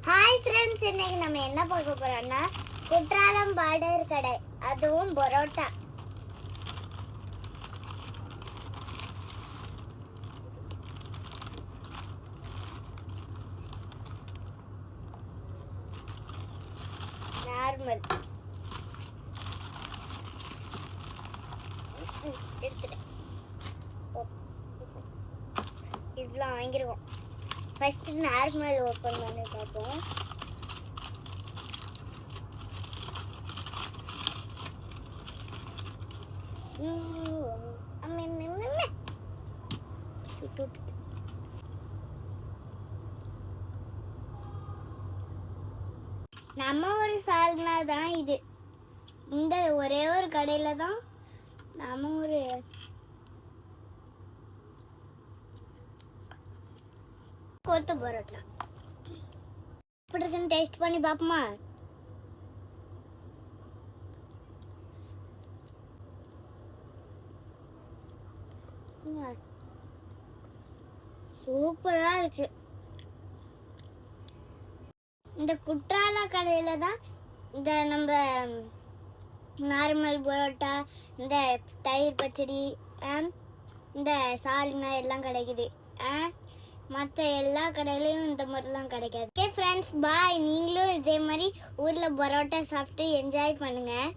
Hi friends, இன்னைக்கு நம்ம என்ன பார்க்க போறோம்னா குற்றாலம் பார்டர் கடை, அதுவும் பரோட்டா. நார்மல் எடுத்துட்டேன். இதெல்லாம் வாங்கிருக்கோம். ஃபர்ஸ்ட் நார்மல் ஓப்பன் பண்ணி பார்ப்போம். நம்ம ஒரு சால்னா தான் இது. இந்த ஒரே ஒரு கடையில தான் நம்ம ஒரு கொத்து பரோட்டா எப்படி இருக்குன்னு டேஸ்ட் பண்ணி பார்ப்போமா? சூப்பரா இருக்கு. இந்த குற்றால கடையில தான் இந்த நம்ம நார்மல் பரோட்டா, இந்த தயிர் பச்சடி, இந்த சால்னா எல்லாம் கிடைக்குது. மற்ற எல்லா கடையிலையும் இந்த மாதிரிலாம் கிடைக்காது. ஓகே ஃப்ரெண்ட்ஸ், பாய். நீங்களும் இதே மாதிரி ஊரில் பரோட்டா சாப்பிட்டு என்ஜாய் பண்ணுங்கள்.